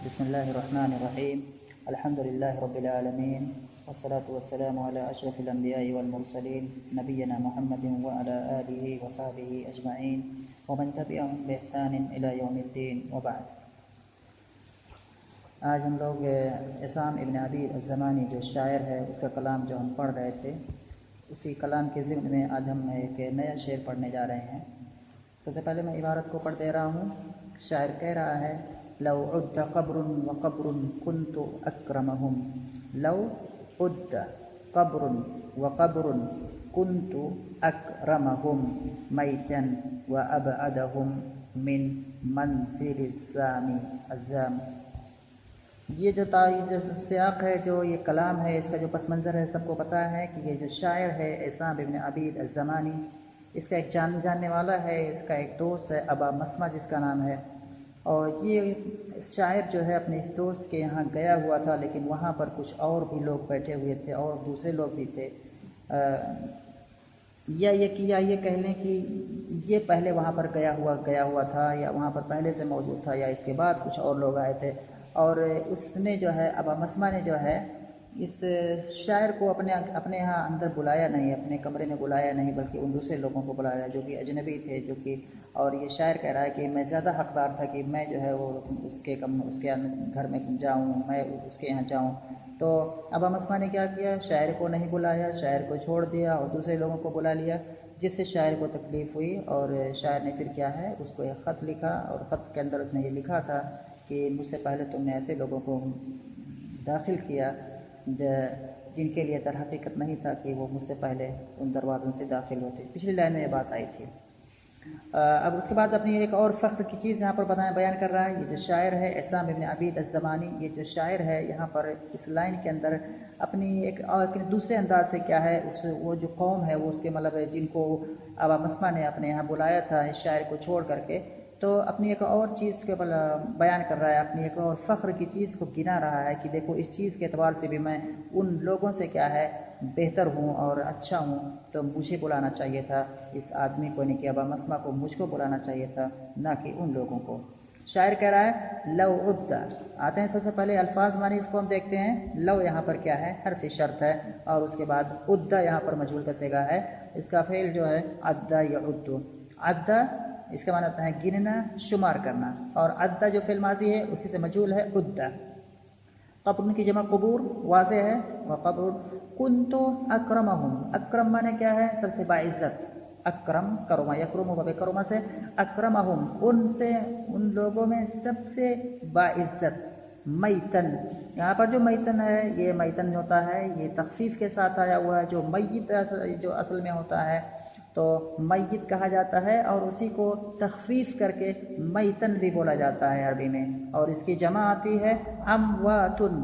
بسم الله الرحمن الرحيم. الحمد لله رب العالمين، والصلاة والسلام على أشرف الأنبياء والمرسلين نبينا محمد وعلى آله وصحبه أجمعين ومن تبعهم بإحسان إلى يوم الدين وبعد. آج ہم لوگ عصام ابن عبید الزمانی جو شاعر ہے اس کا کلام جو ہم پڑھ رہے تھے، اسی کلام کے ضمن میں آج ہم ایک نیا شعر پڑھنے جا رہے ہیں. سب سے پہلے میں عبارت کو پڑھ دے رہا ہوں. شاعر کہہ رہا ہے: لو عد قبر وقبر كنت اکرمهم، لو عد قبر وقبر كنت اکرمهم میتا وابعدهم من منزل الزام. یہ جو سیاق ہے، جو یہ کلام ہے، اس کا جو پس منظر ہے، سب کو پتہ ہے کہ یہ جو شاعر ہے عصام ابن عبید الزمانی، اس کا ایک جاننے والا ہے، اس کا ایک دوست ہے ابا مسمع جس کا نام ہے. اور یہ شاعر جو ہے اپنے اس دوست کے یہاں گیا ہوا تھا، لیکن وہاں پر کچھ اور بھی لوگ بیٹھے ہوئے تھے اور دوسرے لوگ بھی تھے. یا یہ کہہ لیں کہ یہ پہلے وہاں پر گیا ہوا تھا، یا وہاں پر پہلے سے موجود تھا، یا اس کے بعد کچھ اور لوگ آئے تھے. اور اس نے جو ہے ابا مسمع نے جو ہے اس شاعر کو اپنے ہاں اندر بلایا نہیں، اپنے کمرے میں بلایا نہیں، بلکہ ان دوسرے لوگوں کو بلایا جو کہ اجنبی تھے. اور یہ شاعر کہہ رہا ہے کہ میں زیادہ حقدار تھا کہ میں جو ہے وہ اس کے گھر میں جاؤں، میں اس کے یہاں جاؤں. تو ابا مسمع نے کیا کیا؟ شاعر کو نہیں بلایا، شاعر کو چھوڑ دیا اور دوسرے لوگوں کو بلا لیا، جس سے شاعر کو تکلیف ہوئی. اور شاعر نے پھر کیا ہے، اس کو ایک خط لکھا، اور خط کے اندر اس نے یہ لکھا تھا کہ مجھ سے پہلے تم نے ایسے لوگوں کو داخل کیا جن کے لیے در حقیقت نہیں تھا کہ وہ مجھ سے پہلے ان دروازوں سے داخل ہوتے. پچھلی لائن میں یہ بات آئی تھی. اب اس کے بعد اپنی ایک اور فخر کی چیز یہاں پر بیان کر رہا ہے. یہ جو شاعر ہے عصام ابن عبید الزمانی، یہ جو شاعر ہے یہاں پر اس لائن کے اندر اپنی ایک دوسرے انداز سے کیا ہے، وہ جو قوم ہے، وہ اس کے مطلب ہے جن کو ابا مسمع نے اپنے یہاں بلایا تھا اس شاعر کو چھوڑ کر کے، تو اپنی ایک اور چیز کے بیان کر رہا ہے، اپنی ایک اور فخر کی چیز کو گنا رہا ہے کہ دیکھو اس چیز کے اعتبار سے بھی میں ان لوگوں سے کیا ہے بہتر ہوں اور اچھا ہوں. تو مجھے بلانا چاہیے تھا اس آدمی کو، نہیں کہ ابا مسمع کو، مجھ کو بلانا چاہیے تھا، نہ کہ ان لوگوں کو. شاعر کہہ رہا ہے لو عد. آتے ہیں سب سے پہلے الفاظ معنی اس کو ہم دیکھتے ہیں. لو یہاں پر کیا ہے؟ حرف شرط ہے، اور اس کے بعد عد یہاں پر مجہول کا صیغہ ہے. اس کا فعل جو ہے عد یعد. عد اس کا معنی ہوتا ہے گننا، شمار کرنا، اور عد جو فعل ماضی ہے اسی سے مجہول ہے عد. قبر کی جمع قبور واضح ہے. وقبر کنت اکرمہم. اکرم معنی کیا ہے؟ سب سے باعزت. اکرم کرما یکرم و بکرما سے اکرمہم، ان لوگوں میں سب سے باعزت. میتن، یہاں پر جو میتن ہے، یہ میتن ہوتا ہے یہ تخفیف کے ساتھ آیا ہوا ہے. جو میت جو اصل میں ہوتا ہے تو میت کہا جاتا ہے، اور اسی کو تخفیف کر کے میتن بھی بولا جاتا ہے عربی میں. اور اس کی جمع آتی ہے امواتن.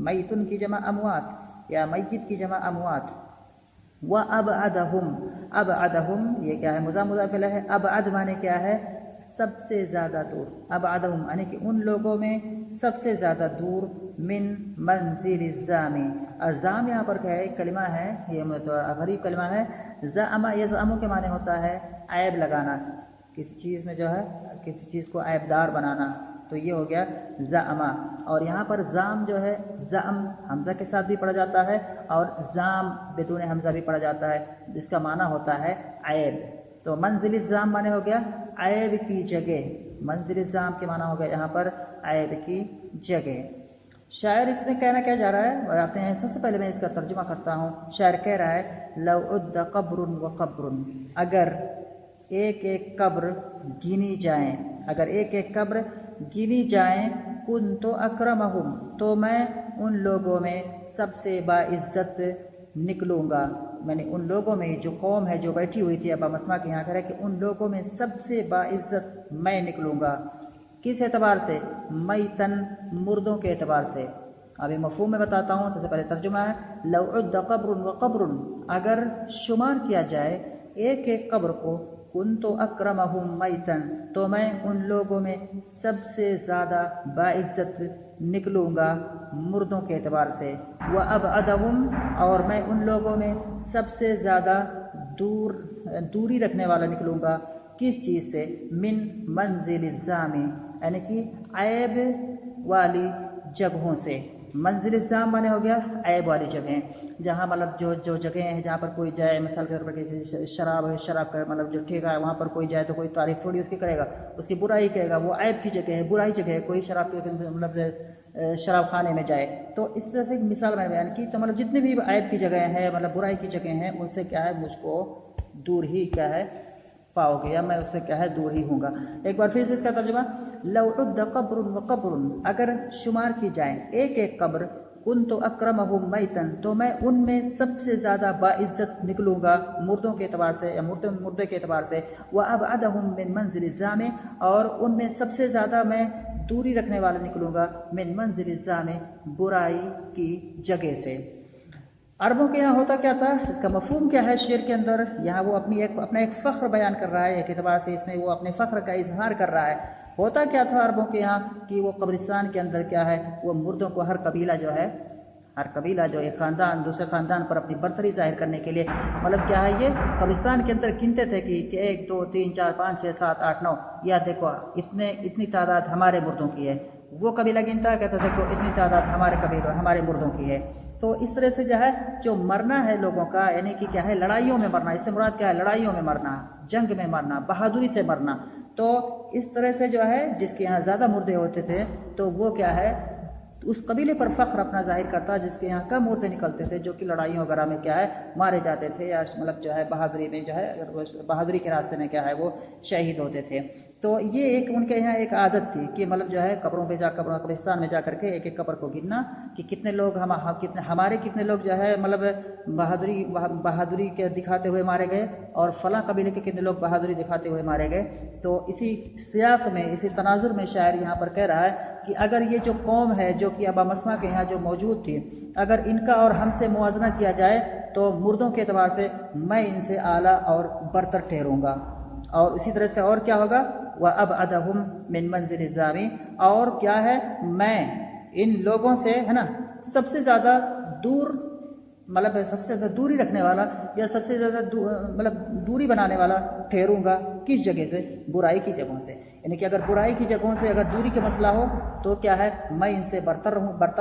میتن کی جمع اموات، یا میت کی جمع اموات. وابعدہم، ابعدہم یہ کیا ہے؟ مضاف الیہ ہے. ابعد معنی کیا ہے؟ سب سے زیادہ دور. ابعدہم یعنی کہ ان لوگوں میں سب سے زیادہ دور. من منزل الزام. الزام یہاں پر کیا ہے؟ ایک کلمہ ہے، یہ غریب کلمہ ہے. زعم یزعم کے معنی ہوتا ہے عیب لگانا، کسی چیز میں جو ہے کسی چیز کو عیب دار بنانا. تو یہ ہو گیا زعم. اور یہاں پر زام جو ہے زعم حمزہ کے ساتھ بھی پڑھا جاتا ہے، اور زام بدون حمزہ بھی پڑھا جاتا ہے، جس کا معنی ہوتا ہے عیب. تو منزل الزام معنی ہو گیا عیب کی جگہ. منزل الزام کے معنی ہو گیا یہاں پر عیب کی جگہ. شاعر اس میں کہنا کیا جا رہا ہے؟ وہ آتے ہیں. سب سے پہلے میں اس کا ترجمہ کرتا ہوں. شاعر کہہ رہا ہے لو عد قبر وقبر. اگر ایک ایک قبر گنی جائیں، اگر ایک ایک قبر گنی جائیں، کنت اکرمہم تو میں ان لوگوں میں سب سے باعزت نکلوں گا. میں نے ان لوگوں میں، جو قوم ہے جو بیٹھی ہوئی تھی ابا مسمع کے یہاں، کہہ رہا ہے کہ ان لوگوں میں سب سے باعزت میں نکلوں گا. کس اعتبار سے؟ میتن، مردوں کے اعتبار سے. ابھی مفہوم میں بتاتا ہوں. سب سے پہلے ترجمہ ہے لو عد قبر وقبر. اگر شمار کیا جائے ایک ایک قبر کو، کنت اکرمہم میتن تو میں ان لوگوں میں سب سے زیادہ باعزت نکلوں گا مردوں کے اعتبار سے. وابعدہم اور میں ان لوگوں میں سب سے زیادہ دوری رکھنے والا نکلوں گا. کس چیز سے؟ من منزل الزام یعنی کہ عیب والی جگہوں سے. منزل الزام مانے ہو گیا عیب والی جگہیں, جہاں مطلب جو جگہیں ہیں جہاں پر کوئی جائے, مثال کے طور پر کسی شراب کا مطلب جو ٹھیکا ہے وہاں پر کوئی جائے تو کوئی تعریف تھوڑی اس کی کرے گا, اس کی برائی کہے گا, وہ عیب کی جگہ ہے, برائی جگہ ہے. کوئی شراب کے مطلب شراب خانے میں جائے تو اس طرح سے ایک مثال میں نے بیان کی. تو مطلب جتنے بھی عیب کی جگہیں ہیں, مطلب برائی کی جگہیں ہیں, ان سے کیا ہے مجھ کو دور ہی کیا ہے پاؤ گے, یا میں اس سے کیا ہے دور ہی ہوں گا. ایک بار پھر سے اس کا ترجمہ, لو عد قبر و قبر, اگر شمار کی جائیں ایک ایک قبر, کنت اکرمہم میتن, تو میں ان میں سب سے زیادہ باعزت نکلوں گا مردوں کے اعتبار سے یا مردے کے اعتبار سے. وابعدہم من منزل الزام, اور ان میں سب سے زیادہ میں دوری رکھنے والا نکلوں گا من منزل الزام, برائی کی جگہ سے. عربوں کے یہاں ہوتا کیا تھا, اس کا مفہوم کیا ہے شعر کے اندر؟ یہاں وہ اپنا ایک فخر بیان کر رہا ہے, ایک اعتبار سے اس میں وہ اپنے فخر کا اظہار کر رہا ہے. ہوتا کیا تھا عربوں کے یہاں کہ وہ قبرستان کے اندر کیا ہے, وہ مردوں کو ہر قبیلہ جو ایک خاندان دوسرے خاندان پر اپنی برتری ظاہر کرنے کے لیے مطلب کیا ہے یہ قبرستان کے اندر گنتے تھے کہ 1 2 3 4 5 6 7 8 9, یا دیکھو اتنی تعداد ہمارے مردوں کی ہے. وہ قبیلہ گنتا کہتا دیکھو اتنی تعداد ہمارے مردوں کی ہے. تو اس طرح سے جو مرنا ہے لوگوں کا, یعنی کہ کیا ہے لڑائیوں میں مرنا, اس سے مراد کیا ہے لڑائیوں میں مرنا, جنگ میں مرنا, بہادری سے مرنا. تو اس طرح سے جس کے یہاں زیادہ مردے ہوتے تھے تو وہ کیا ہے اس قبیلے پر فخر اپنا ظاہر کرتا, جس کے یہاں کم مردے نکلتے تھے جو کہ لڑائیوں وغیرہ میں کیا ہے مارے جاتے تھے, یا مطلب بہادری میں بہادری کے راستے میں کیا ہے وہ شہید ہوتے تھے. تو یہ ان کے یہاں ایک عادت تھی کہ مطلب قبروں پہ قبرستان میں جا کر کے ایک ایک قبر کو گننا کہ کتنے لوگ ہمارے کتنے لوگ مطلب بہادری کے دکھاتے ہوئے مارے گئے, اور فلاں قبیلے کے کتنے لوگ بہادری دکھاتے ہوئے مارے گئے. تو اسی سیاق میں, اسی تناظر میں شاعر یہاں پر کہہ رہا ہے کہ اگر یہ جو قوم ہے جو کہ ابا مسما کے یہاں جو موجود تھی, اگر ان کا اور ہم سے موازنہ کیا جائے تو مردوں کے اعتبار سے میں ان سے اعلیٰ اور برتر ٹھہروں گا. اور اسی طرح سے اور کیا ہوگا, وَأَبْعَدَهُمْ مِنْ مَنْزِلِ الزَّامِ, اور کیا ہے میں ان لوگوں سے ہے نا سب سے زیادہ دور, مطلب سب سے زیادہ دوری رکھنے والا یا سب سے زیادہ مطلب دوری بنانے والا ٹھہروں گا. کس جگہ سے؟ برائی کی جگہوں سے. یعنی کہ اگر برائی کی جگہوں سے اگر دوری کا مسئلہ ہو تو کیا ہے میں ان سے برتر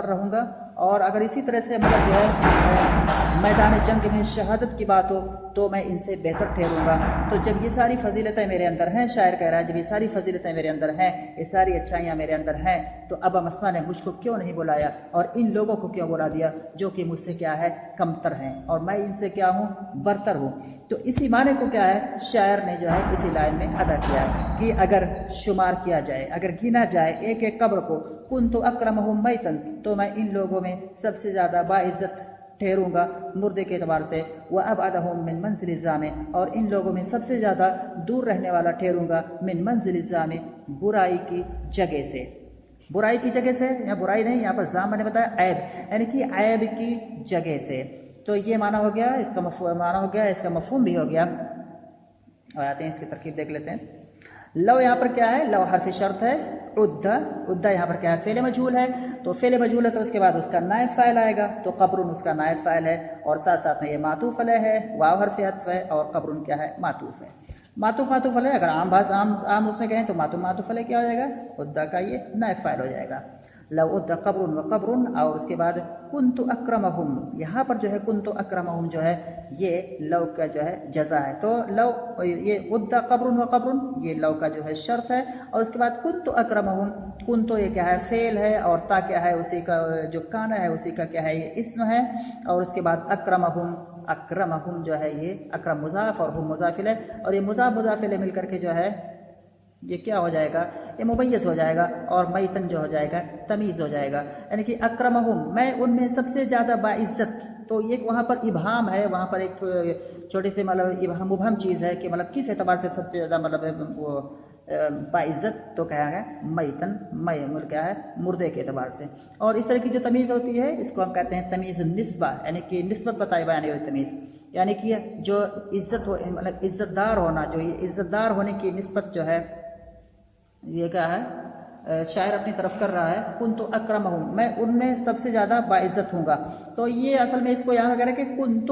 رہوں گا. اور اگر اسی طرح سے مطلب میدان جنگ میں شہادت کی بات ہو تو میں ان سے بہتر ٹھہروں گا. تو جب یہ ساری فضیلتیں میرے اندر ہیں, شاعر کہہ رہا ہے جب یہ ساری فضیلتیں میرے اندر ہیں, یہ ساری اچھائیاں میرے اندر ہیں, تو ابا مسما نے مجھ کو کیوں نہیں بلایا اور ان لوگوں کو کیوں بلا دیا جو کہ مجھ سے کیا ہے کمتر ہیں, اور میں ان سے کیا ہوں برتر ہوں. تو اسی معنی کو کیا ہے شاعر نے اسی لائن میں ادا کیا ہے کہ اگر شمار کیا جائے, اگر گنا جائے ایک ایک قبر کو, کنت اکرمہم میتن, تو میں ان لوگوں میں سب سے زیادہ باعزت ٹھہروں گا مردے کے اعتبار سے. وَأَبْعَدَهُمْ مِنْ مَنْزِلِ الزَّامِ, اور ان لوگوں میں سب سے زیادہ دور رہنے والا ٹھہروں گا من منزل الزام, برائی کی جگہ سے. برائی کی جگہ سے, یا برائی نہیں, یہاں پر زام میں نے بتایا عیب, یعنی کہ عیب کی جگہ سے. تو یہ معنی ہو گیا, اس کا معنی ہو گیا, اس کا مفہوم بھی ہو گیا. اور آتے ہیں اس کی ترکیب دیکھ لیتے ہیں. لو یہاں پر کیا ہے, لو حرف شرط ہے, عدہ یہاں پر کیا ہے فعل مجہول ہے. تو فعل مجہول ہے تو اس کے بعد اس کا نائب فاعل آئے گا, تو قبر اس کا نائب فاعل ہے, اور ساتھ ساتھ میں یہ معطوف علیہ ہے, واو حرف عطف ہے, اور قبر کیا ہے معطوف ہے. معطوف علیہ اگر عام اس میں کہیں تو معطوف علیہ کیا ہو جائے گا, عدہ کا یہ نائب فاعل ہو جائے گا. لو عد قبر و قبر, اور اس کے بعد کنت اکرمہم, یہاں پر کنت اکرمہم یہ لو کا جزا ہے. تو لو یہ عد قبر و قبر یہ لو کا شرط ہے, اور اس کے بعد کنت اکرمہم, کنت یہ کیا ہے فعل ہے, اور تا کیا ہے اسی کا جو کانا ہے اسی کا کیا ہے یہ اسم ہے, اور اس کے بعد اکرمہم یہ اکرم مضاف اور ہم مضاف الیہ, اور یہ مضاف الیہ مل کر کے یہ کیا ہو جائے گا, یہ ممیز ہو جائے گا, اور میتن ہو جائے گا تمیز ہو جائے گا. یعنی کہ اکرمہم میں ان میں سب سے زیادہ باعزت. تو یہ وہاں پر ابہام ہے, وہاں پر ایک چھوٹی سی مطلب مبہم چیز ہے کہ مطلب کس اعتبار سے سب سے زیادہ مطلب وہ باعزت, تو کہا ہے میتن, کیا ہے مردے کے اعتبار سے. اور اس طرح کی جو تمیز ہوتی ہے اس کو ہم کہتے ہیں تمیز النسبہ, یعنی کہ نسبت بتائی بیانی ہوئی تمیز, یعنی کہ جو عزت ہو مطلب عزت دار ہونا, جو یہ عزت دار ہونے کی نسبت یہ کیا ہے شاعر اپنی طرف کر رہا ہے. کنت اکرمہم میں ان میں سب سے زیادہ باعزت ہوں گا. تو یہ اصل میں اس کو یہاں وغیرہ کہ کنت